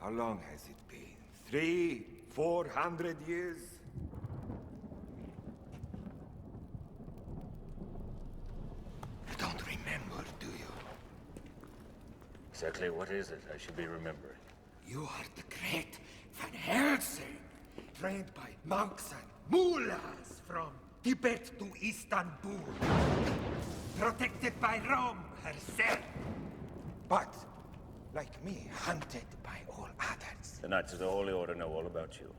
How long has it been? 400 years? You don't remember, do you? Exactly what is it I should be remembering? You are the great Van Helsing, trained by monks and mullahs from Tibet to Istanbul, protected by Rome herself, but, like me, hunted by all others. The Knights of the Holy Order know all about you.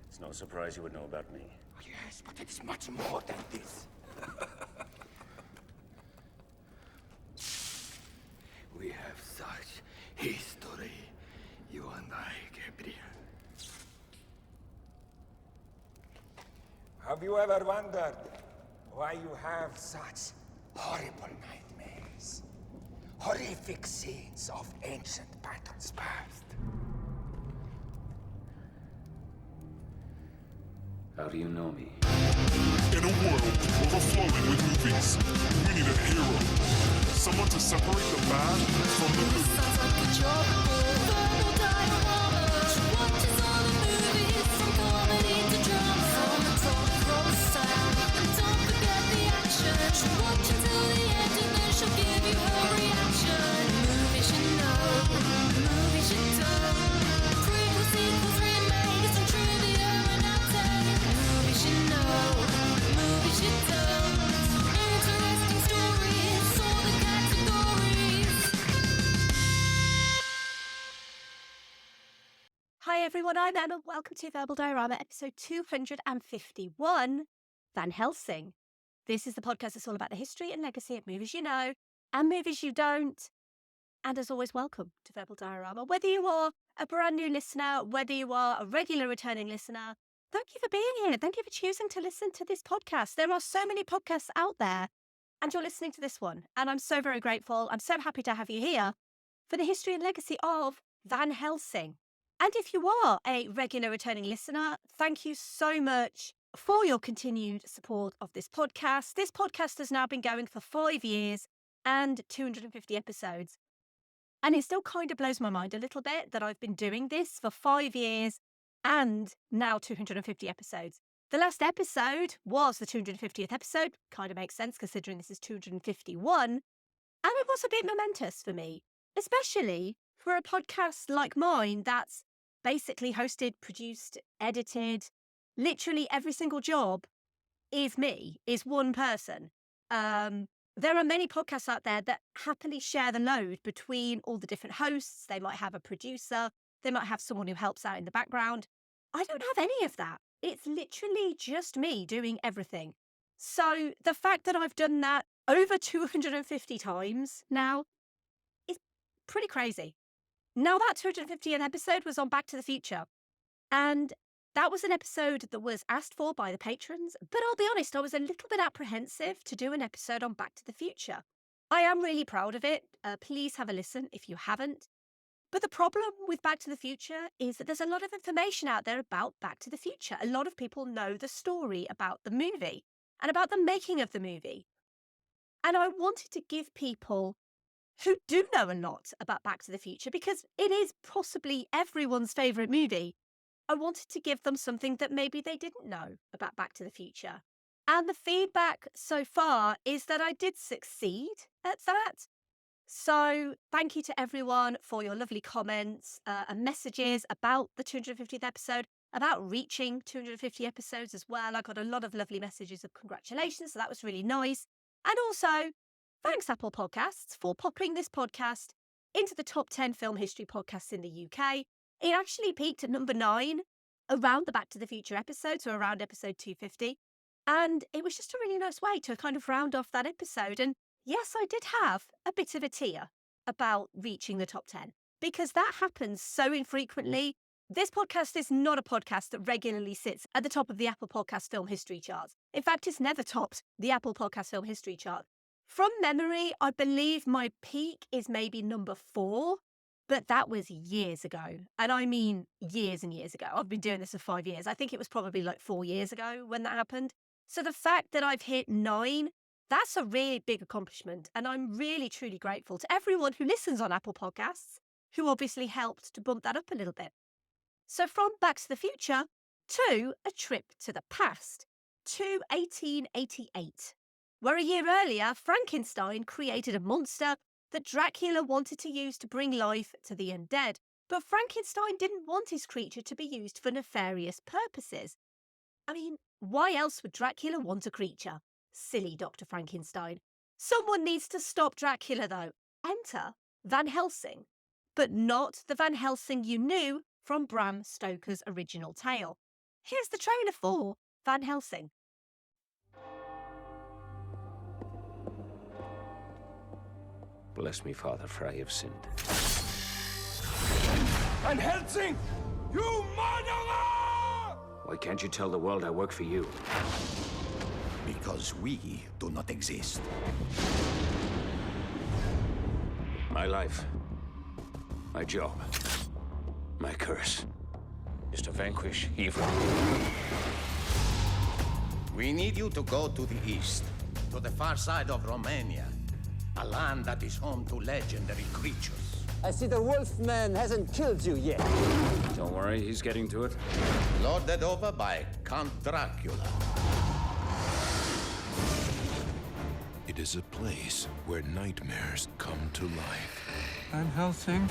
It's no surprise you would know about me. Yes, but it's much more than this. We have such history, you and I, Gabriel. Have you ever wondered why you have such horrible nightmares? Horrific scenes of ancient battles past. How do you know me? In a world overflowing with movies, we need a hero. Someone to separate the bad from the good. Sounds like a job. Verbal diorama. She watches all the movies, from comedy to drama. From the top roll sound. And don't forget the action. She'll watch until the end and then she'll give you her reaction. Movies you know, movies you don't. Prequel, sequels, remakes, and trivia and outtake. Movies you know, movies you don't. Interesting stories, all the categories. Hi everyone, I'm Emma. Welcome to Verbal Diorama, episode 251, Van Helsing. This is the podcast that's all about the history and legacy of movies you know and movies you don't. And as always, welcome to Verbal Diorama. Whether you are a brand new listener, whether you are a regular returning listener, thank you for being here. Thank you for choosing to listen to this podcast. There are so many podcasts out there, and you're listening to this one. And I'm so very grateful. I'm so happy to have you here for the history and legacy of Van Helsing. And if you are a regular returning listener, thank you so much for your continued support of this podcast. This podcast has now been going for 5 years and 250 episodes. And it still kind of blows my mind a little bit that I've been doing this for 5 years and now 250 episodes. The last episode was the 250th episode. Kind of makes sense considering this is 251. And it was a bit momentous for me, especially for a podcast like mine that's basically hosted, produced, edited. Literally every single job is me, is one person. There are many podcasts out there that happily share the load between all the different hosts. They might have a producer. They might have someone who helps out in the background. I don't have any of that. It's literally just me doing everything. So the fact that I've done that over 250 times now is pretty crazy. Now, that 250th episode was on Back to the Future. And that was an episode that was asked for by the patrons. But I'll be honest, I was a little bit apprehensive to do an episode on Back to the Future. I am really proud of it. Please have a listen if you haven't. But the problem with Back to the Future is that there's a lot of information out there about Back to the Future. A lot of people know the story about the movie and about the making of the movie. And I wanted to give people who do know a lot about Back to the Future, because it is possibly everyone's favourite movie, I wanted to give them something that maybe they didn't know about Back to the Future. And the feedback so far is that I did succeed at that. So thank you to everyone for your lovely comments and messages about the 250th episode, about reaching 250 episodes as well. I got a lot of lovely messages of congratulations, so that was really nice. And also, thanks, Apple Podcasts, for popping this podcast into the top 10 film history podcasts in the UK. It actually peaked at number 9 around the Back to the Future episode, so around episode 250. And it was just a really nice way to kind of round off that episode. And yes, I did have a bit of a tear about reaching the top 10, because that happens so infrequently. This podcast is not a podcast that regularly sits at the top of the Apple Podcast Film History charts. In fact, it's never topped the Apple Podcast Film History chart. From memory, I believe my peak is maybe number 4, but that was years ago. And I mean years and years ago. I've been doing this for 5 years. I think it was probably like 4 years ago when that happened. So the fact that I've hit 9, that's a really big accomplishment. And I'm really, truly grateful to everyone who listens on Apple Podcasts who obviously helped to bump that up a little bit. So from Back to the Future to a trip to the past, to 1888, where a year earlier Frankenstein created a monster that Dracula wanted to use to bring life to the undead. But Frankenstein didn't want his creature to be used for nefarious purposes. I mean, why else would Dracula want a creature? Silly Dr. Frankenstein. Someone needs to stop Dracula, though. Enter Van Helsing. But not the Van Helsing you knew from Bram Stoker's original tale. Here's the trailer for Van Helsing. Bless me, Father, for I have sinned. Van Helsing! You murderer! Why can't you tell the world I work for you? Because we do not exist. My life, my job, my curse is to vanquish evil. We need you to go to the east, to the far side of Romania, a land that is home to legendary creatures. I see the Wolfman hasn't killed you yet. Don't worry, he's getting to it. Lorded over by Count Dracula. It is a place where nightmares come to life. Van Helsing?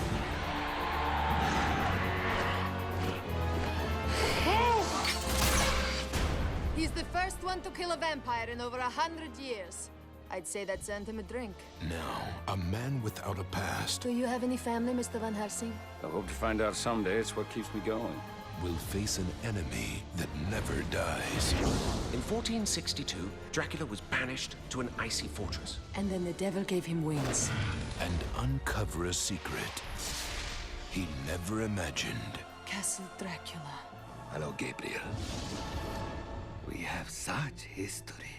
He's the first one to kill a vampire in over 100 years. I'd say that's earned him a drink. Now, a man without a past Do you have any family, Mr. Van Helsing? I hope to find out someday. It's what keeps me going. will face an enemy that never dies. In 1462, Dracula was banished to an icy fortress. And then the devil gave him wings. And uncover a secret he never imagined. Castle Dracula. Hello, Gabriel. We have such history,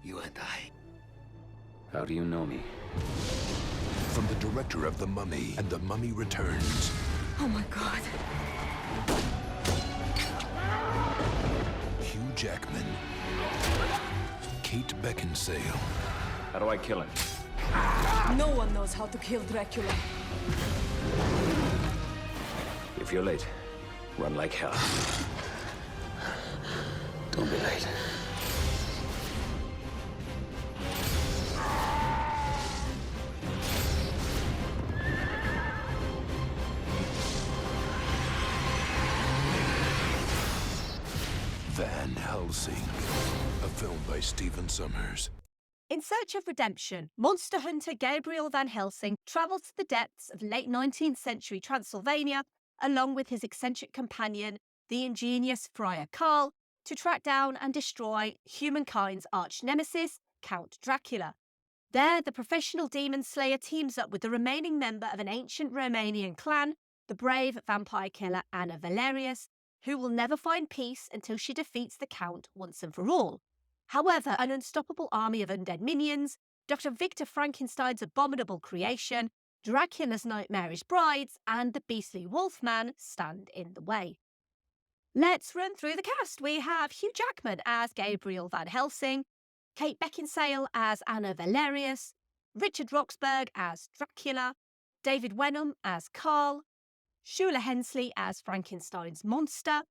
you and I. How do you know me? From the director of The Mummy and The Mummy Returns. Oh my God. Hugh Jackman. Kate Beckinsale. How do I kill him? No one knows how to kill Dracula. If you're late, run like hell. Don't be late. Van Helsing, a film by Stephen Sommers. In search of redemption, monster hunter Gabriel Van Helsing travels to the depths of late 19th century Transylvania along with his eccentric companion, the ingenious Friar Karl, to track down and destroy humankind's arch-nemesis, Count Dracula. There, the professional demon slayer teams up with the remaining member of an ancient Romanian clan, the brave vampire killer Anna Valerius, who will never find peace until she defeats the Count once and for all. However, an unstoppable army of undead minions, Dr. Victor Frankenstein's abominable creation, Dracula's nightmarish brides, and the beastly Wolfman stand in the way. Let's run through the cast. We have Hugh Jackman as Gabriel Van Helsing, Kate Beckinsale as Anna Valerius, Richard Roxburgh as Dracula, David Wenham as Karl, Shula Hensley as Frankenstein's monster,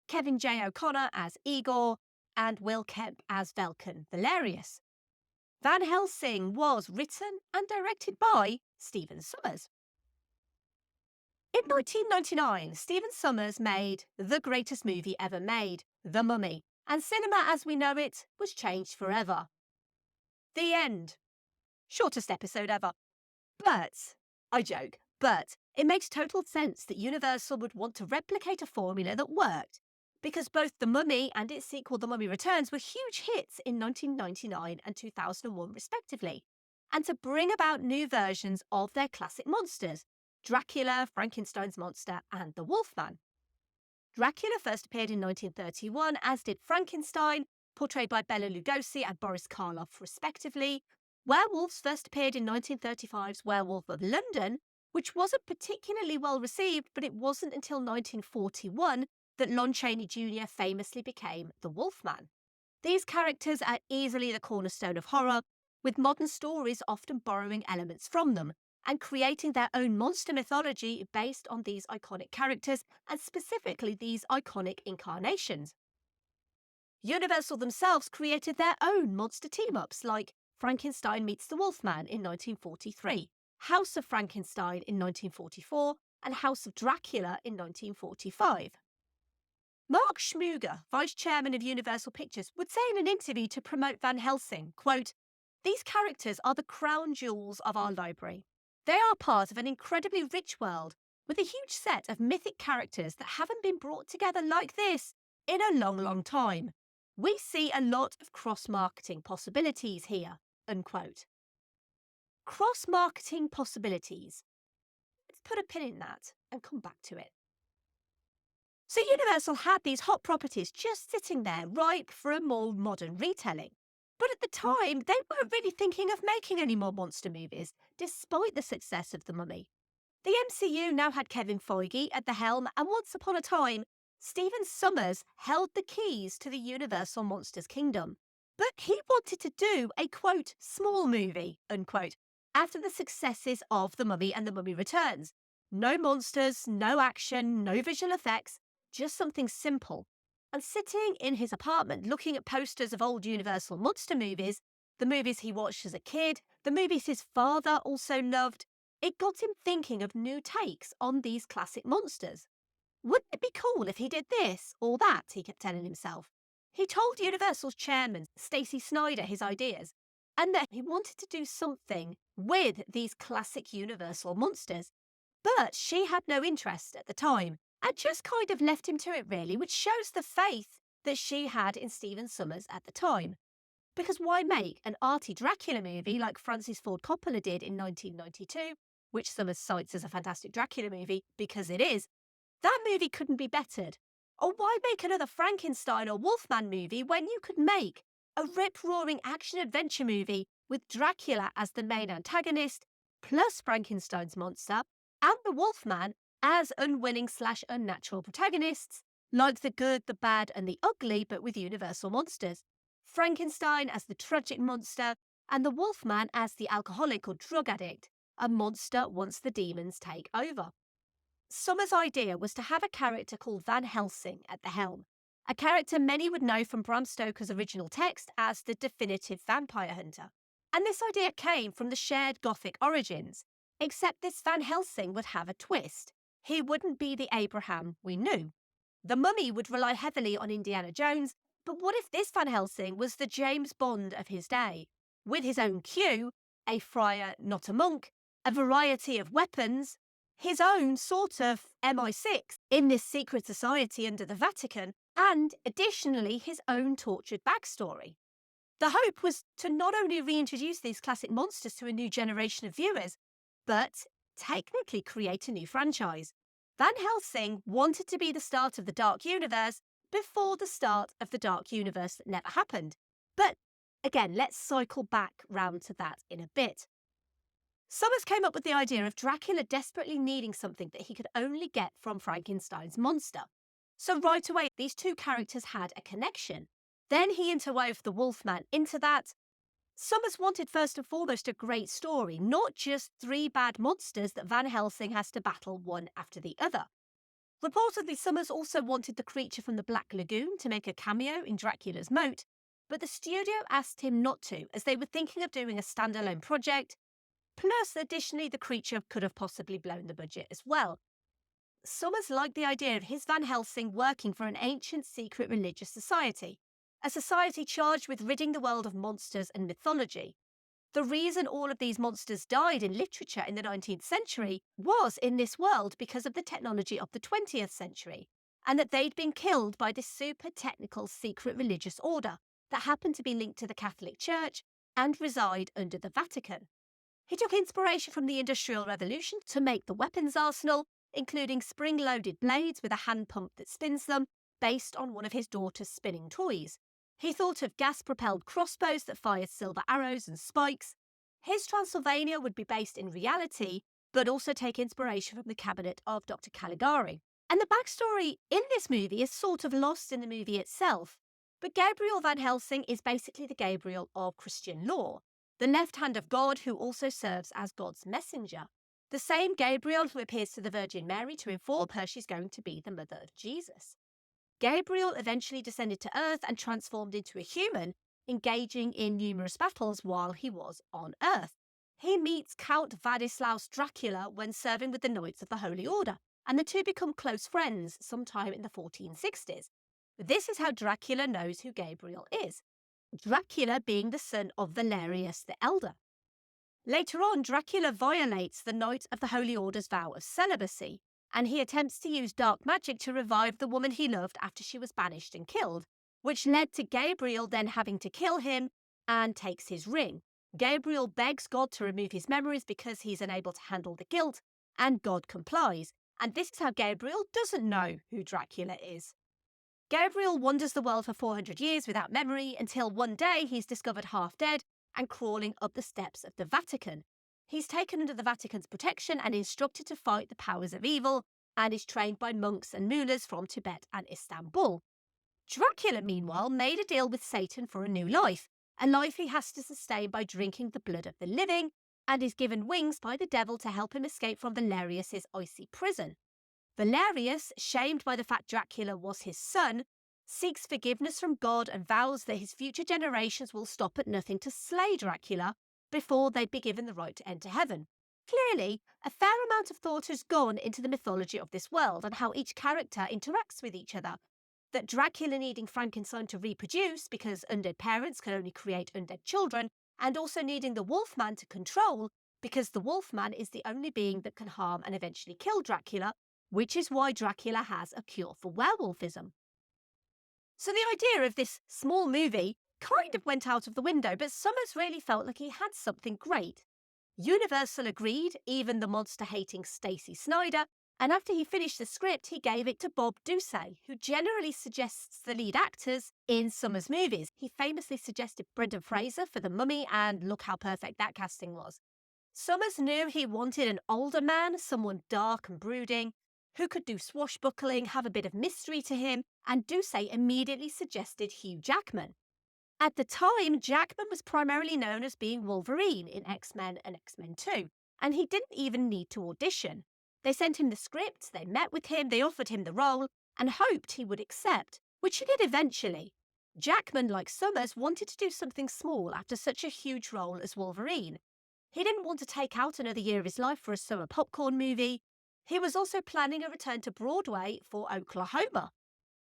Kevin J. O'Connor as Igor, and Will Kemp as Velkan Valerius. Van Helsing was written and directed by Stephen Sommers. In 1999, Stephen Sommers made the greatest movie ever made, The Mummy, and cinema as we know it was changed forever. The end. Shortest episode ever. But, I joke, but it makes total sense that Universal would want to replicate a formula that worked, because both The Mummy and its sequel The Mummy Returns were huge hits in 1999 and 2001 respectively, and to bring about new versions of their classic monsters, Dracula, Frankenstein's monster, and the Wolfman. Dracula first appeared in 1931, as did Frankenstein, portrayed by Bela Lugosi and Boris Karloff respectively. Werewolves first appeared in 1935's Werewolf of London, which wasn't particularly well received, but it wasn't until 1941 that Lon Chaney Jr. famously became the Wolfman. These characters are easily the cornerstone of horror, with modern stories often borrowing elements from them, and creating their own monster mythology based on these iconic characters, and specifically these iconic incarnations. Universal themselves created their own monster team-ups, like Frankenstein meets the Wolfman in 1943, House of Frankenstein in 1944, and House of Dracula in 1945. Mark Schmuger, vice chairman of Universal Pictures, would say in an interview to promote Van Helsing, quote, "These characters are the crown jewels of our library. They are part of an incredibly rich world with a huge set of mythic characters that haven't been brought together like this in a long, long time. We see a lot of cross-marketing possibilities here," unquote. Cross-marketing possibilities. Let's put a pin in that and come back to it. So Universal had these hot properties just sitting there, ripe for a more modern retelling. But at the time, they weren't really thinking of making any more monster movies, despite the success of The Mummy. The MCU now had Kevin Feige at the helm, and once upon a time, Stephen Sommers held the keys to the Universal Monsters Kingdom. But he wanted to do a, quote, small movie, unquote, after the successes of The Mummy and The Mummy Returns. No monsters, no action, no visual effects, just something simple. And sitting in his apartment looking at posters of old Universal monster movies, the movies he watched as a kid, the movies his father also loved, it got him thinking of new takes on these classic monsters. Wouldn't it be cool if he did this or that, he kept telling himself. He told Universal's chairman, Stacey Snider, his ideas, and that he wanted to do something with these classic Universal monsters. But she had no interest at the time, and just kind of left him to it really, which shows the faith that she had in Stephen Sommers at the time. Because why make an arty Dracula movie like Francis Ford Coppola did in 1992, which Sommers cites as a fantastic Dracula movie, because it is? That movie couldn't be bettered. Or why make another Frankenstein or Wolfman movie when you could make a rip-roaring action-adventure movie with Dracula as the main antagonist, plus Frankenstein's monster, and the Wolfman as unwilling/unnatural protagonists, like the good, the bad, and the ugly, but with Universal monsters. Frankenstein as the tragic monster, and the Wolfman as the alcoholic or drug addict, a monster once the demons take over. Sommers' idea was to have a character called Van Helsing at the helm, a character many would know from Bram Stoker's original text as the definitive vampire hunter. And this idea came from the shared Gothic origins, except this Van Helsing would have a twist. He wouldn't be the Abraham we knew. The Mummy would rely heavily on Indiana Jones, but what if this Van Helsing was the James Bond of his day? With his own Q, a friar, not a monk, a variety of weapons, his own sort of MI6 in this secret society under the Vatican, and additionally his own tortured backstory. The hope was to not only reintroduce these classic monsters to a new generation of viewers, but technically create a new franchise. Van Helsing wanted to be the start of the Dark Universe before the start of the Dark Universe that never happened. But again, let's cycle back round to that in a bit. Sommers came up with the idea of Dracula desperately needing something that he could only get from Frankenstein's monster. So right away, these two characters had a connection. Then he interwove the Wolfman into that. Sommers wanted first and foremost a great story, not just three bad monsters that Van Helsing has to battle one after the other. Reportedly, Sommers also wanted the creature from the Black Lagoon to make a cameo in Dracula's moat, but the studio asked him not to, as they were thinking of doing a standalone project. Plus, additionally, the creature could have possibly blown the budget as well. Sommers liked the idea of his Van Helsing working for an ancient secret religious society, a society charged with ridding the world of monsters and mythology. The reason all of these monsters died in literature in the 19th century was in this world because of the technology of the 20th century, and that they'd been killed by this super technical secret religious order that happened to be linked to the Catholic Church and reside under the Vatican. He took inspiration from the Industrial Revolution to make the weapons arsenal, including spring-loaded blades with a hand pump that spins them, based on one of his daughter's spinning toys. He thought of gas-propelled crossbows that fired silver arrows and spikes. His Transylvania would be based in reality, but also take inspiration from the cabinet of Dr. Caligari. And the backstory in this movie is sort of lost in the movie itself, but Gabriel Van Helsing is basically the Gabriel of Christian law. the left hand of God who also serves as God's messenger. The same Gabriel who appears to the Virgin Mary to inform her she's going to be the mother of Jesus. Gabriel eventually descended to Earth and transformed into a human, engaging in numerous battles while he was on Earth. He meets Count Vladislaus Dracula when serving with the Knights of the Holy Order, and the two become close friends sometime in the 1460s. This is how Dracula knows who Gabriel is, Dracula being the son of Valerius the Elder. Later on, Dracula violates the Knight of the Holy Order's vow of celibacy, and he attempts to use dark magic to revive the woman he loved after she was banished and killed, which led to Gabriel then having to kill him and takes his ring. Gabriel begs God to remove his memories because he's unable to handle the guilt, and God complies. And this is how Gabriel doesn't know who Dracula is. Gabriel wanders the world for 400 years without memory until one day he's discovered half dead and crawling up the steps of the Vatican. He's taken under the Vatican's protection and instructed to fight the powers of evil, and is trained by monks and mullahs from Tibet and Istanbul. Dracula, meanwhile, made a deal with Satan for a new life, a life he has to sustain by drinking the blood of the living, and is given wings by the devil to help him escape from Valerius's icy prison. Valerius, shamed by the fact Dracula was his son, seeks forgiveness from God and vows that his future generations will stop at nothing to slay Dracula before they'd be given the right to enter heaven. Clearly, a fair amount of thought has gone into the mythology of this world and how each character interacts with each other. That Dracula needing Frankenstein to reproduce because undead parents can only create undead children, and also needing the Wolfman to control because the Wolfman is the only being that can harm and eventually kill Dracula, which is why Dracula has a cure for werewolfism. So the idea of this small movie kind of went out of the window, but Sommers really felt like he had something great. Universal agreed, even the monster-hating Stacey Snider, and after he finished the script, he gave it to Bob Ducey, who generally suggests the lead actors in Sommers' movies. He famously suggested Brendan Fraser for The Mummy, and look how perfect that casting was. Sommers knew he wanted an older man, someone dark and brooding, who could do swashbuckling, have a bit of mystery to him, and Ducey immediately suggested Hugh Jackman. At the time, Jackman was primarily known as being Wolverine in X-Men and X-Men 2, and he didn't even need to audition. They sent him the script, they met with him, they offered him the role, and hoped he would accept, which he did eventually. Jackman, like Sommers, wanted to do something small after such a huge role as Wolverine. He didn't want to take out another year of his life for a summer popcorn movie. He was also planning a return to Broadway for Oklahoma.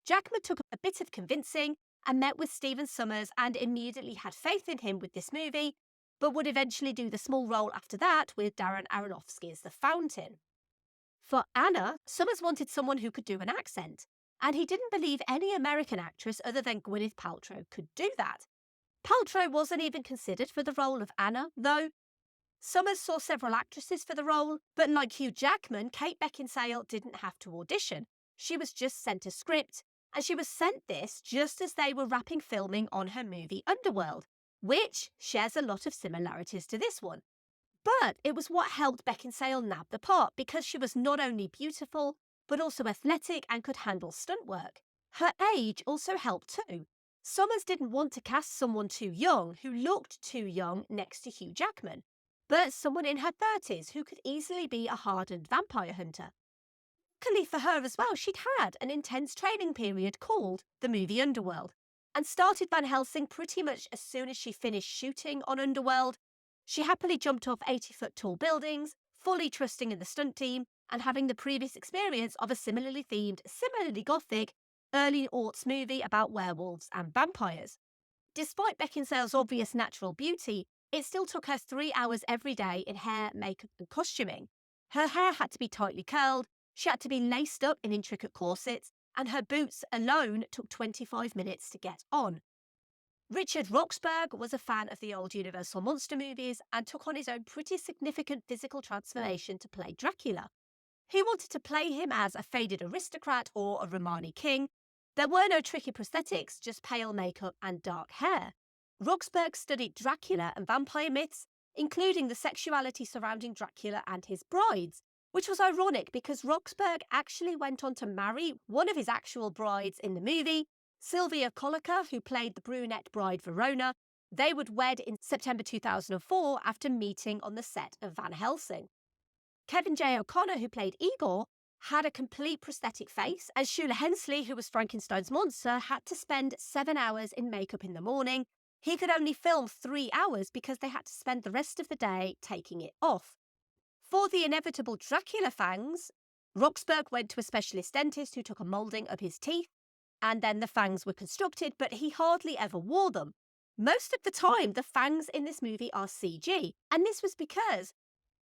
Jackman took a bit of convincing and met with Stephen Sommers and immediately had faith in him with this movie, but would eventually do the small role after that with Darren Aronofsky's The Fountain. For Anna, Sommers wanted someone who could do an accent, and he didn't believe any American actress other than Gwyneth Paltrow could do that. Paltrow wasn't even considered for the role of Anna, though. Sommers saw several actresses for the role, but like Hugh Jackman, Kate Beckinsale didn't have to audition. She was just sent a script, and she was sent this just as they were wrapping filming on her movie Underworld, which shares a lot of similarities to this one. But it was what helped Beckinsale nab the part, because she was not only beautiful, but also athletic and could handle stunt work. Her age also helped too. Sommers didn't want to cast someone too young, who looked too young next to Hugh Jackman, but someone in her 30s who could easily be a hardened vampire hunter. Luckily for her as well, she'd had an intense training period called the movie Underworld, and started Van Helsing pretty much as soon as she finished shooting on Underworld. She happily jumped off 80-foot tall buildings, fully trusting in the stunt team, and having the previous experience of a similarly themed, similarly gothic, early aughts movie about werewolves and vampires. Despite Beckinsale's obvious natural beauty, it still took her 3 hours every day in hair, makeup and costuming. Her hair had to be tightly curled, she had to be laced up in intricate corsets, and her boots alone took 25 minutes to get on. Richard Roxburgh was a fan of the old Universal monster movies and took on his own pretty significant physical transformation to play Dracula. He wanted to play him as a faded aristocrat or a Romani king. There were no tricky prosthetics, just pale makeup and dark hair. Roxburgh studied Dracula and vampire myths, including the sexuality surrounding Dracula and his brides, which was ironic because Roxburgh actually went on to marry one of his actual brides in the movie, Sylvia Colliker, who played the brunette bride Verona, They would wed in September 2004 after meeting on the set of Van Helsing. Kevin J. O'Connor, who played Igor, had a complete prosthetic face, and Shula Hensley, who was Frankenstein's monster, had to spend 7 hours in makeup in the morning. He could only film 3 hours because they had to spend the rest of the day taking it off. For the inevitable Dracula fangs, Roxburgh went to a specialist dentist who took a moulding of his teeth, and then the fangs were constructed, but he hardly ever wore them. Most of the time, the fangs in this movie are CG, and this was because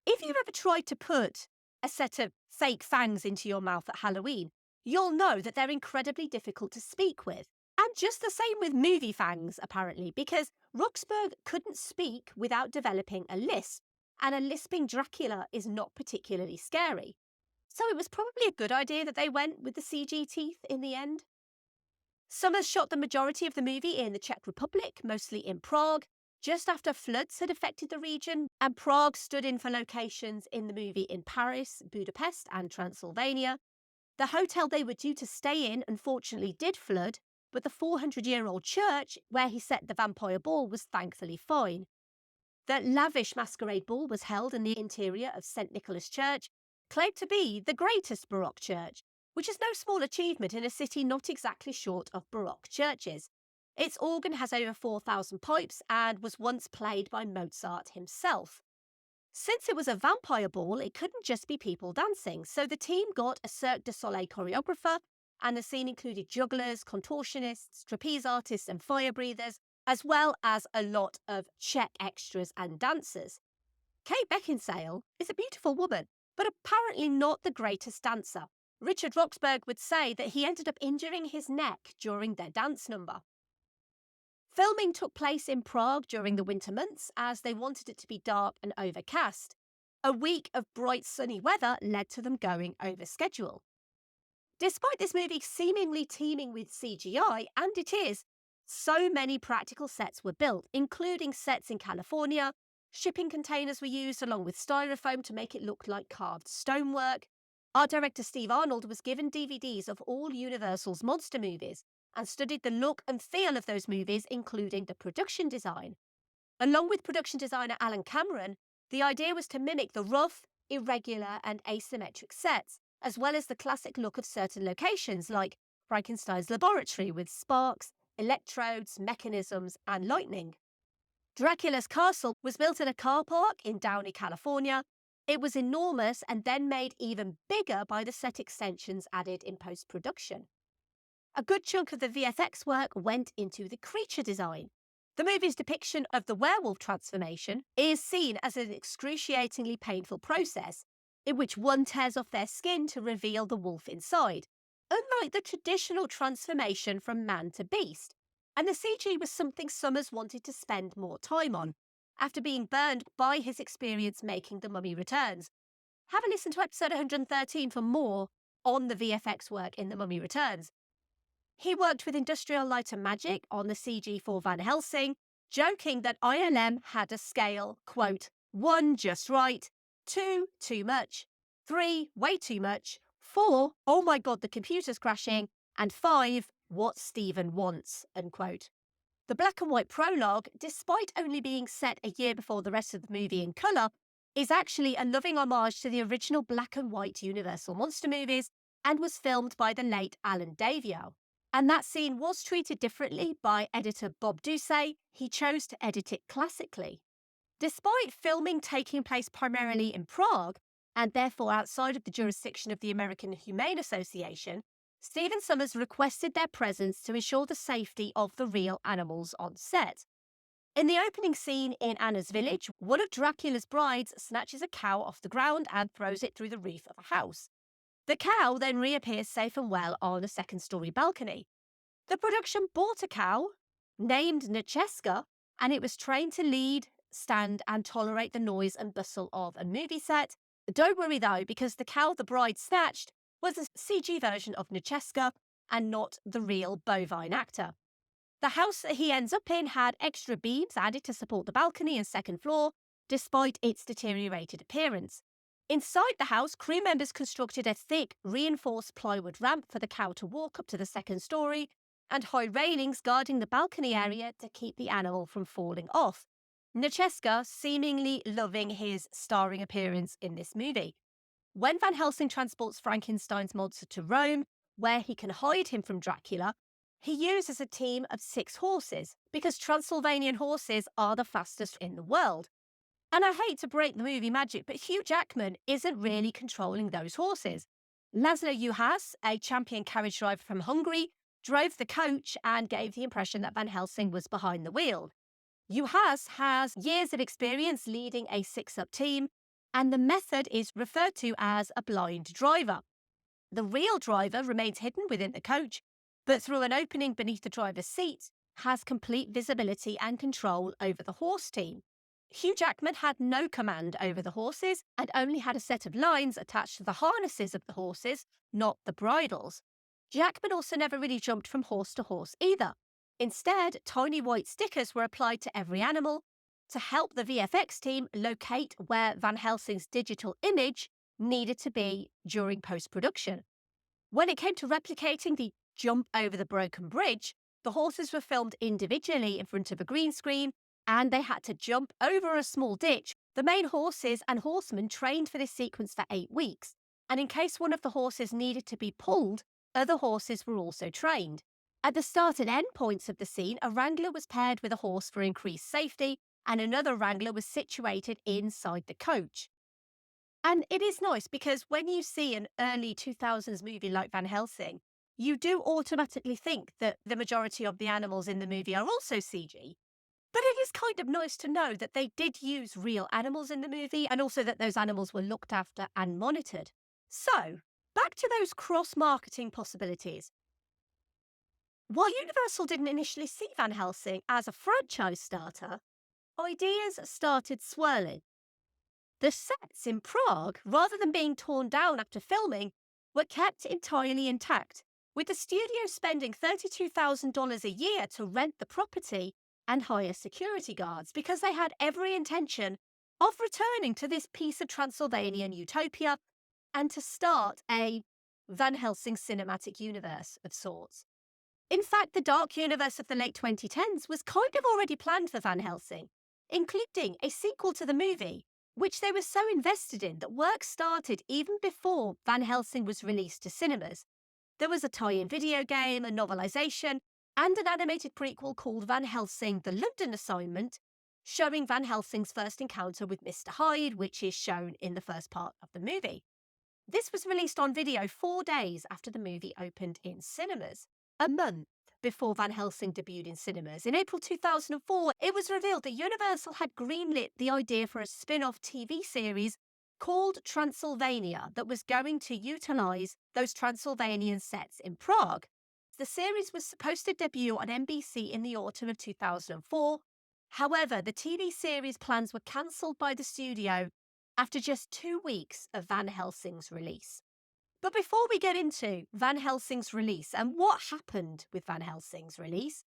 if you've ever tried to put a set of fake fangs into your mouth at Halloween, you'll know that they're incredibly difficult to speak with. And just the same with movie fangs, apparently, because Roxburgh couldn't speak without developing a lisp, and a lisping Dracula is not particularly scary. So it was probably a good idea that they went with the CG teeth in the end. Sommers shot the majority of the movie in the Czech Republic, mostly in Prague, just after floods had affected the region, and Prague stood in for locations in the movie in Paris, Budapest and Transylvania. The hotel they were due to stay in unfortunately did flood, but the 400-year-old church where he set the vampire ball was thankfully fine. The lavish masquerade ball was held in the interior of St. Nicholas Church, claimed to be the greatest Baroque church, which is no small achievement in a city not exactly short of Baroque churches. Its organ has over 4,000 pipes and was once played by Mozart himself. Since it was a vampire ball, it couldn't just be people dancing, so the team got a Cirque du Soleil choreographer, and the scene included jugglers, contortionists, trapeze artists and fire breathers, as well as a lot of Czech extras and dancers. Kate Beckinsale is a beautiful woman, but apparently not the greatest dancer. Richard Roxburgh would say that he ended up injuring his neck during their dance number. Filming took place in Prague during the winter months as they wanted it to be dark and overcast. A week of bright sunny weather led to them going over schedule. Despite this movie seemingly teeming with CGI, and it is, so many practical sets were built, including sets in California. Shipping containers were used along with styrofoam to make it look like carved stonework. Art director Steve Arnold was given DVDs of all Universal's monster movies and studied the look and feel of those movies, including the production design. Along with production designer Alan Cameron, the idea was to mimic the rough, irregular and asymmetric sets, as well as the classic look of certain locations like Frankenstein's laboratory with sparks, electrodes, mechanisms and lightning. Dracula's castle was built in a car park in Downey, California. It was enormous and then made even bigger by the set extensions added in post-production. A good chunk of the VFX work went into the creature design. The movie's depiction of the werewolf transformation is seen as an excruciatingly painful process in which one tears off their skin to reveal the wolf inside, unlike the traditional transformation from man to beast. And the CG was something Sommers wanted to spend more time on, after being burned by his experience making The Mummy Returns. Have a listen to episode 113 for more on the VFX work in The Mummy Returns. He worked with Industrial Light and Magic on the CG for Van Helsing, joking that ILM had a scale, quote, 1 just right, 2 too much, 3 way too much, 4 oh my god the computer's crashing, and 5 what Stephen wants, unquote. The black and white prologue, despite only being set a year before the rest of the movie in colour, is actually a loving homage to the original black and white Universal monster movies and was filmed by the late Alan Davio. And that scene was treated differently by editor Bob Ducey. He chose to edit it classically. Despite filming taking place primarily in Prague, and therefore outside of the jurisdiction of the American Humane Association, Stephen Sommers requested their presence to ensure the safety of the real animals on set. In the opening scene in Anna's village, one of Dracula's brides snatches a cow off the ground and throws it through the roof of a house. The cow then reappears safe and well on a second-story balcony. The production bought a cow, named Nacheska, and it was trained to lead, stand and tolerate the noise and bustle of a movie set. Don't worry though, because the cow the bride snatched was a CG version of Nacheska and not the real bovine actor. The house that he ends up in had extra beams added to support the balcony and second floor, despite its deteriorated appearance. Inside the house, crew members constructed a thick, reinforced plywood ramp for the cow to walk up to the second story, and high railings guarding the balcony area to keep the animal from falling off. Nacheska seemingly loving his starring appearance in this movie. When Van Helsing transports Frankenstein's monster to Rome, where he can hide him from Dracula, he uses a team of 6 horses, because Transylvanian horses are the fastest in the world. And I hate to break the movie magic, but Hugh Jackman isn't really controlling those horses. Laszlo Juhas, a champion carriage driver from Hungary, drove the coach and gave the impression that Van Helsing was behind the wheel. Juhas has years of experience leading a 6-up team, and the method is referred to as a blind driver. The real driver remains hidden within the coach, but through an opening beneath the driver's seat, has complete visibility and control over the horse team. Hugh Jackman had no command over the horses and only had a set of lines attached to the harnesses of the horses, not the bridles. Jackman also never really jumped from horse to horse either. Instead, tiny white stickers were applied to every animal to help the VFX team locate where Van Helsing's digital image needed to be during post-production. When it came to replicating the jump over the broken bridge, the horses were filmed individually in front of a green screen, and they had to jump over a small ditch. The main horses and horsemen trained for this sequence for 8 weeks, and in case one of the horses needed to be pulled, other horses were also trained. At the start and end points of the scene, a wrangler was paired with a horse for increased safety, and another wrangler was situated inside the coach. And it is nice because when you see an early 2000s movie like Van Helsing, you do automatically think that the majority of the animals in the movie are also CG. But it is kind of nice to know that they did use real animals in the movie, and also that those animals were looked after and monitored. So, back to those cross-marketing possibilities. While Universal didn't initially see Van Helsing as a franchise starter, ideas started swirling. The sets in Prague, rather than being torn down after filming, were kept entirely intact, with the studio spending $32,000 a year to rent the property and hire security guards, because they had every intention of returning to this piece of Transylvanian utopia and to start a Van Helsing cinematic universe of sorts. In fact, the dark universe of the late 2010s was kind of already planned for Van Helsing, including a sequel to the movie, which they were so invested in that work started even before Van Helsing was released to cinemas. There was a tie-in video game, a novelization, and an animated prequel called Van Helsing: The London Assignment, showing Van Helsing's first encounter with Mr. Hyde, which is shown in the first part of the movie. This was released on video 4 days after the movie opened in cinemas. A month before Van Helsing debuted in cinemas, in April 2004, it was revealed that Universal had greenlit the idea for a spin-off TV series called Transylvania that was going to utilise those Transylvanian sets in Prague. The series was supposed to debut on NBC in the autumn of 2004. However, the TV series plans were cancelled by the studio after just 2 weeks of Van Helsing's release. But before we get into Van Helsing's release and what happened with Van Helsing's release,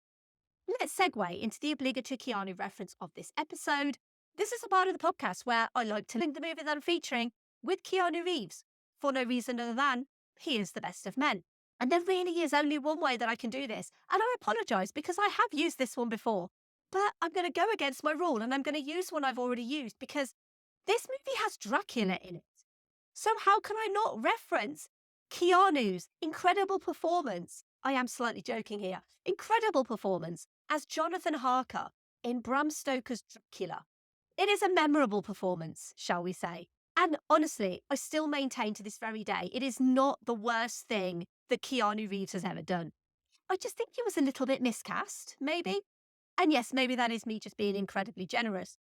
let's segue into the obligatory Keanu reference of this episode. This is a part of the podcast where I like to link the movie that I'm featuring with Keanu Reeves, for no reason other than he is the best of men. And there really is only one way that I can do this, and I apologise because I have used this one before. But I'm going to go against my rule, and I'm going to use one I've already used because this movie has Dracula in it. So how can I not reference Keanu's incredible performance? I am slightly joking here. Incredible performance as Jonathan Harker in Bram Stoker's Dracula. It is a memorable performance, shall we say. And honestly, I still maintain to this very day, it is not the worst thing that Keanu Reeves has ever done. I just think he was a little bit miscast, maybe. And yes, maybe that is me just being incredibly generous.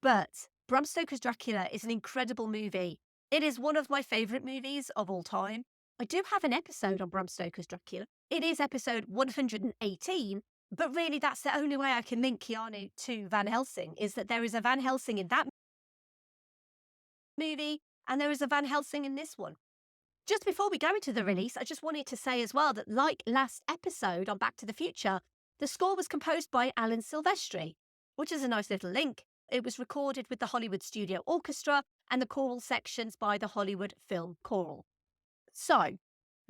But Bram Stoker's Dracula is an incredible movie. It is one of my favourite movies of all time. I do have an episode on Bram Stoker's Dracula. It is episode 118, but really that's the only way I can link Keanu to Van Helsing, is that there is a Van Helsing in that movie and there is a Van Helsing in this one. Just before we go into the release, I just wanted to say as well that, like last episode on Back to the Future, the score was composed by Alan Silvestri, which is a nice little link. It was recorded with the Hollywood Studio Orchestra and the choral sections by the Hollywood Film Choral. So,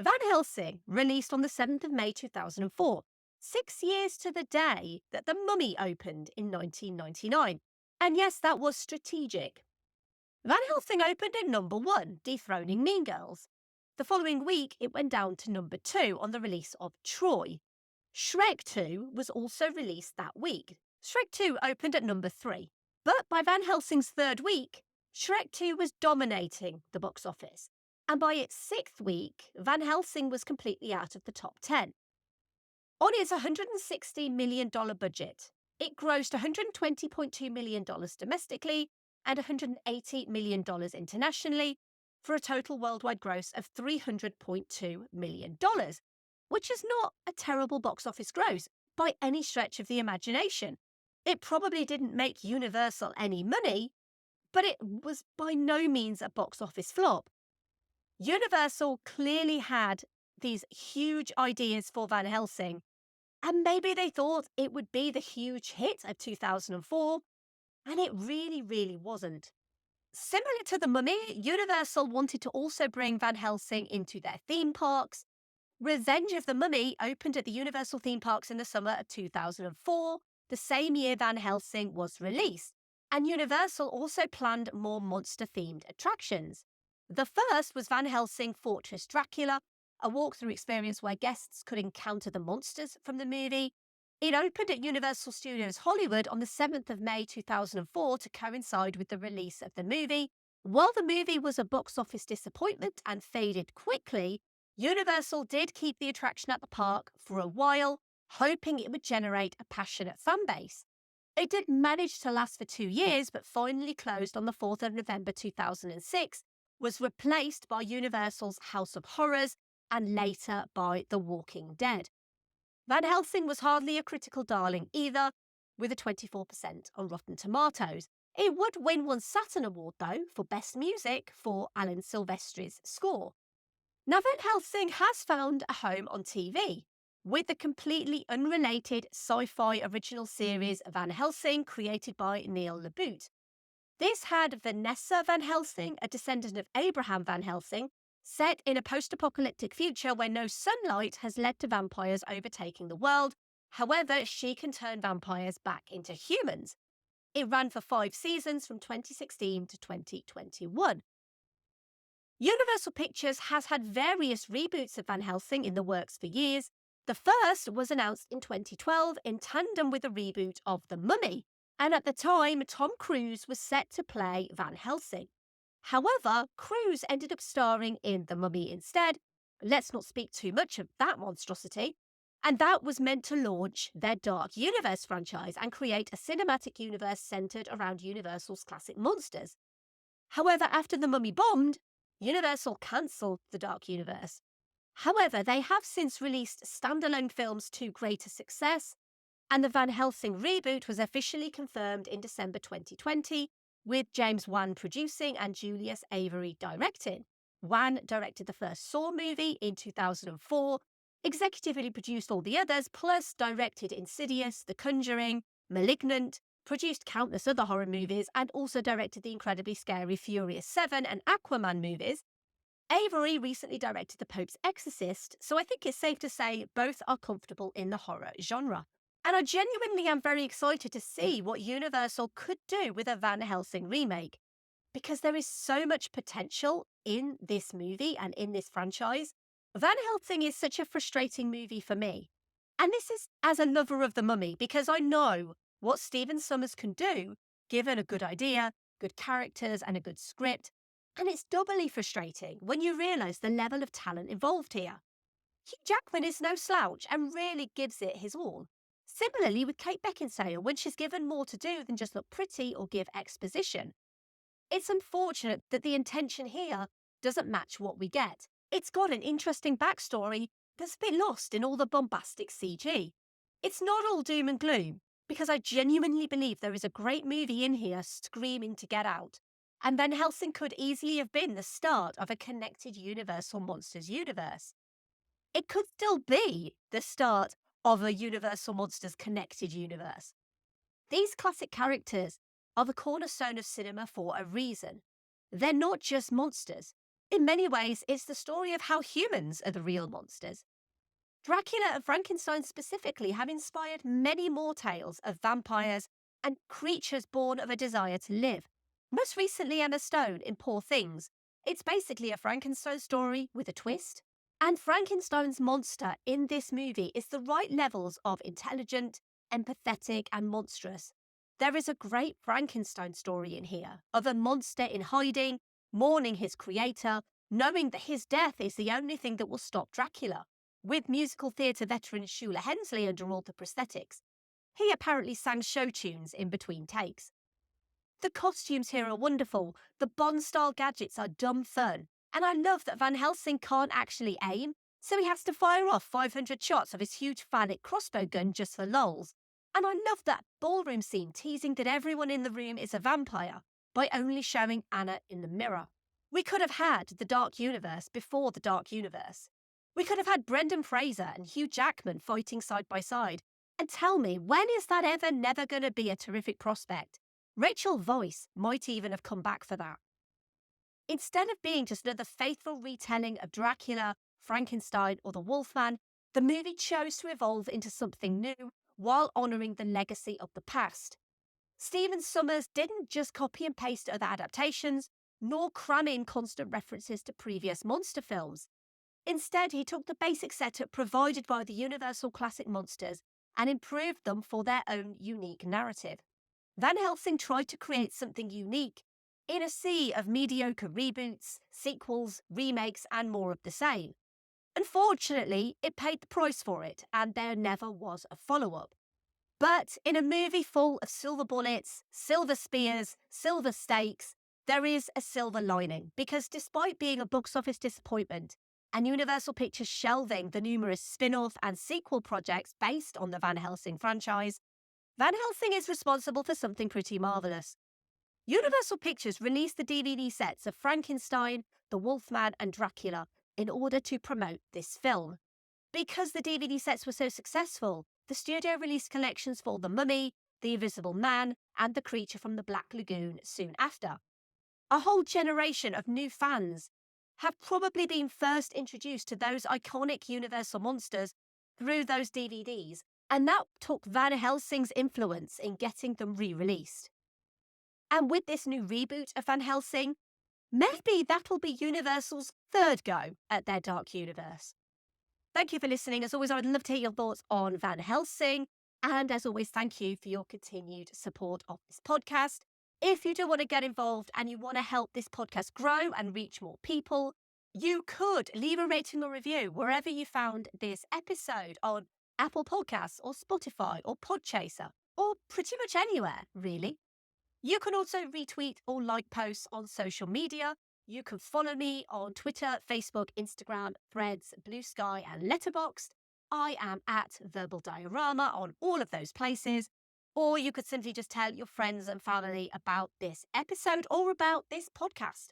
Van Helsing, released on the 7th of May 2004. 6 years to the day that The Mummy opened in 1999. And yes, that was strategic. Van Helsing opened at number 1, dethroning Mean Girls. The following week, it went down to number 2 on the release of Troy. Shrek 2 was also released that week. Shrek 2 opened at number 3. But by Van Helsing's 3rd week, Shrek 2 was dominating the box office. And by its 6th week, Van Helsing was completely out of the top 10. On its $160 million budget, it grossed $120.2 million domestically and $180 million internationally, for a total worldwide gross of $300.2 million, which is not a terrible box office gross by any stretch of the imagination. It probably didn't make Universal any money, but it was by no means a box office flop. Universal clearly had these huge ideas for Van Helsing, and maybe they thought it would be the huge hit of 2004, and it really wasn't. Similar to The Mummy, Universal wanted to also bring Van Helsing into their theme parks. Revenge of the Mummy opened at the Universal theme parks in the summer of 2004, the same year Van Helsing was released, and Universal also planned more monster-themed attractions. The first was Van Helsing Fortress Dracula, a walkthrough experience where guests could encounter the monsters from the movie. It opened at Universal Studios Hollywood on the 7th of May 2004 to coincide with the release of the movie. While the movie was a box office disappointment and faded quickly, Universal did keep the attraction at the park for a while, hoping it would generate a passionate fan base. It did manage to last for 2 years, but finally closed on the 4th of November 2006, was replaced by Universal's House of Horrors, and later by The Walking Dead. Van Helsing was hardly a critical darling either, with a 24% on Rotten Tomatoes. It would win one Saturn Award, though, for Best Music for Alan Silvestri's score. Now, Van Helsing has found a home on TV, with the completely unrelated sci-fi original series Van Helsing, created by Neil LaBute. This had Vanessa Van Helsing, a descendant of Abraham Van Helsing, set in a post-apocalyptic future where no sunlight has led to vampires overtaking the world. However, she can turn vampires back into humans. It ran for 5 seasons from 2016 to 2021. Universal Pictures has had various reboots of Van Helsing in the works for years. The first was announced in 2012 in tandem with a reboot of The Mummy, and at the time, Tom Cruise was set to play Van Helsing. However, Cruise ended up starring in The Mummy instead. Let's not speak too much of that monstrosity. And that was meant to launch their Dark Universe franchise and create a cinematic universe centered around Universal's classic monsters. However, after The Mummy bombed, Universal cancelled the Dark Universe. However, they have since released standalone films to greater success, and the Van Helsing reboot was officially confirmed in December 2020, with James Wan producing and Julius Avery directing. Wan directed the first Saw movie in 2004, executively produced all the others, plus directed Insidious, The Conjuring, Malignant, produced countless other horror movies, and also directed the incredibly scary Furious 7 and Aquaman movies. Avery recently directed The Pope's Exorcist, so I think it's safe to say both are comfortable in the horror genre. And I genuinely am very excited to see what Universal could do with a Van Helsing remake, because there is so much potential in this movie and in this franchise. Van Helsing is such a frustrating movie for me. And this is as a lover of The Mummy, because I know what Stephen Sommers can do, given a good idea, good characters, and a good script. And it's doubly frustrating when you realise the level of talent involved here. Hugh Jackman is no slouch and really gives it his all. Similarly with Kate Beckinsale, when she's given more to do than just look pretty or give exposition. It's unfortunate that the intention here doesn't match what we get. It's got an interesting backstory that's a bit lost in all the bombastic CG. It's not all doom and gloom, because I genuinely believe there is a great movie in here screaming to get out. And Van Helsing could easily have been the start of a connected Universal Monsters universe. It could still be the start of a Universal Monsters connected universe. These classic characters are the cornerstone of cinema for a reason. They're not just monsters. In many ways, it's the story of how humans are the real monsters. Dracula and Frankenstein specifically have inspired many more tales of vampires and creatures born of a desire to live. Most recently, Emma Stone in Poor Things. It's basically a Frankenstein story with a twist. And Frankenstein's monster in this movie is the right levels of intelligent, empathetic, and monstrous. There is a great Frankenstein story in here of a monster in hiding, mourning his creator, knowing that his death is the only thing that will stop Dracula. With musical theatre veteran Hugh Hensley under all the prosthetics. He apparently sang show tunes in between takes. The costumes here are wonderful, the Bond-style gadgets are dumb fun, and I love that Van Helsing can't actually aim, so he has to fire off 500 shots of his huge phallic crossbow gun just for lols. And I love that ballroom scene teasing that everyone in the room is a vampire by only showing Anna in the mirror. We could have had the Dark Universe before the Dark Universe. We could have had Brendan Fraser and Hugh Jackman fighting side by side. And tell me, when is that ever never going to be a terrific prospect? Rachel Weisz might even have come back for that. Instead of being just another faithful retelling of Dracula, Frankenstein, or the Wolfman, the movie chose to evolve into something new while honouring the legacy of the past. Stephen Sommers didn't just copy and paste other adaptations, nor cram in constant references to previous monster films. Instead, he took the basic setup provided by the Universal classic monsters and improved them for their own unique narrative. Van Helsing tried to create something unique in a sea of mediocre reboots, sequels, remakes, and more of the same. Unfortunately, it paid the price for it, and there never was a follow-up. But in a movie full of silver bullets, silver spears, silver stakes, there is a silver lining, because despite being a box office disappointment, and Universal Pictures shelving the numerous spin-off and sequel projects based on the Van Helsing franchise, Van Helsing is responsible for something pretty marvellous. Universal Pictures released the DVD sets of Frankenstein, the Wolfman, and Dracula in order to promote this film. Because the DVD sets were so successful, the studio released collections for The Mummy, The Invisible Man, and The Creature from the Black Lagoon soon after. A whole generation of new fans have probably been first introduced to those iconic Universal monsters through those DVDs, and that took Van Helsing's influence in getting them re-released. And with this new reboot of Van Helsing, maybe that'll be Universal's third go at their Dark Universe. Thank you for listening. As always, I would love to hear your thoughts on Van Helsing. And as always, thank you for your continued support of this podcast. If you do want to get involved and you want to help this podcast grow and reach more people, you could leave a rating or review wherever you found this episode on Apple Podcasts or Spotify or Podchaser or pretty much anywhere, really. You can also retweet or like posts on social media. You can follow me on Twitter, Facebook, Instagram, Threads, Blue Sky, and Letterboxd. I am at Verbal Diorama on all of those places. Or you could simply just tell your friends and family about this episode or about this podcast.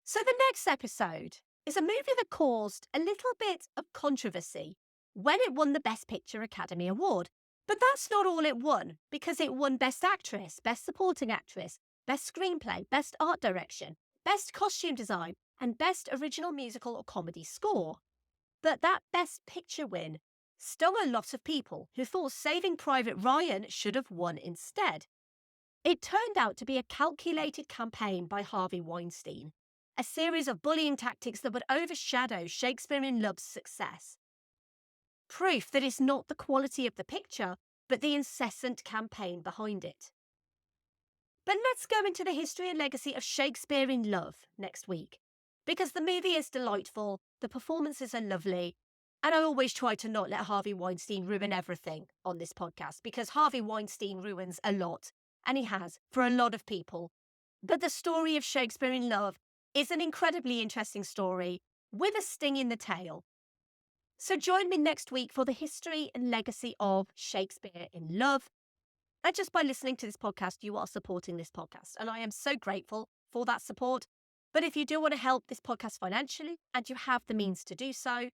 So the next episode is a movie that caused a little bit of controversy when it won the Best Picture Academy Award. But that's not all it won, because it won Best Actress, Best Supporting Actress, Best Screenplay, Best Art Direction, Best Costume Design, and Best Original Musical or Comedy Score. But that Best Picture win stung a lot of people who thought Saving Private Ryan should have won instead. It turned out to be a calculated campaign by Harvey Weinstein, a series of bullying tactics that would overshadow Shakespeare in Love's success. Proof that it's not the quality of the picture, but the incessant campaign behind it. But let's go into the history and legacy of Shakespeare in Love next week, because the movie is delightful, the performances are lovely, and I always try to not let Harvey Weinstein ruin everything on this podcast, because Harvey Weinstein ruins a lot, and he has for a lot of people. But the story of Shakespeare in Love is an incredibly interesting story with a sting in the tail. So join me next week for the history and legacy of Shakespeare in Love. And just by listening to this podcast, you are supporting this podcast. And I am so grateful for that support. But if you do want to help this podcast financially, and you have the means to do so,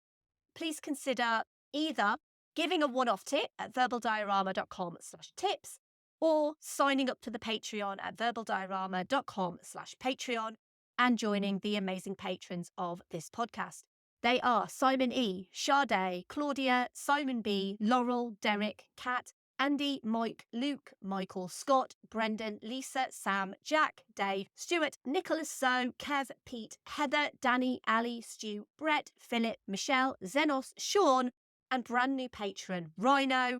please consider either giving a one-off tip at verbaldiorama.com/tips or signing up to the Patreon at verbaldiorama.com/Patreon and joining the amazing patrons of this podcast. They are Simon E, Sade, Claudia, Simon B, Laurel, Derek, Kat, Andy, Mike, Luke, Michael, Scott, Brendan, Lisa, Sam, Jack, Dave, Stuart, Nicholas, So, Kev, Pete, Heather, Danny, Ali, Stu, Brett, Philip, Michelle, Zenos, Sean, and brand new patron, Rhino.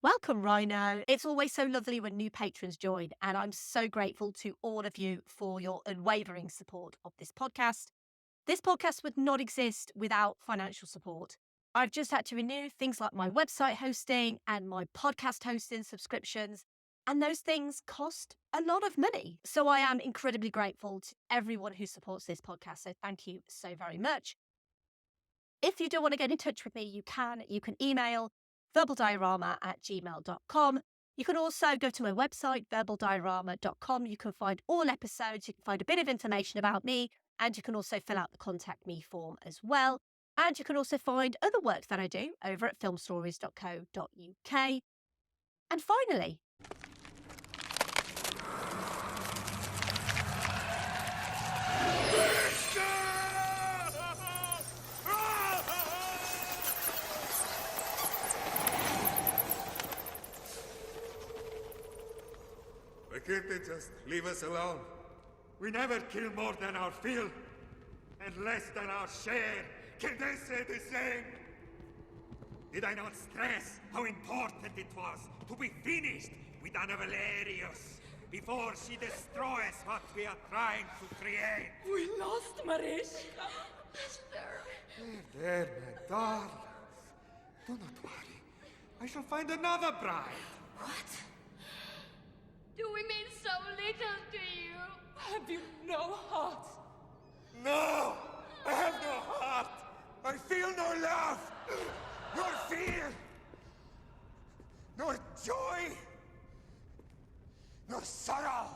Welcome, Rhino. It's always so lovely when new patrons join, and I'm so grateful to all of you for your unwavering support of this podcast. This podcast would not exist without financial support. I've just had to renew things like my website hosting and my podcast hosting subscriptions, and those things cost a lot of money. So I am incredibly grateful to everyone who supports this podcast. So thank you so very much. If you do want to get in touch with me, you can. You can email verbaldiorama@gmail.com. You can also go to my website, verbaldiorama.com. You can find all episodes. You can find a bit of information about me, and you can also fill out the contact me form as well. And you can also find other work that I do over at filmstories.co.uk. And finally, Why can't they just leave us alone? We never kill more than our fill, and less than our share. Can they say the same? Did I not stress how important it was to be finished with Anna Valerius before she destroys what we are trying to create? We lost Mariska. There, my darlings. Do not worry. I shall find another bride. What? Do we mean so little to you? Have you no heart? No! I have no heart! I feel no love! Nor fear! Nor joy! Nor sorrow!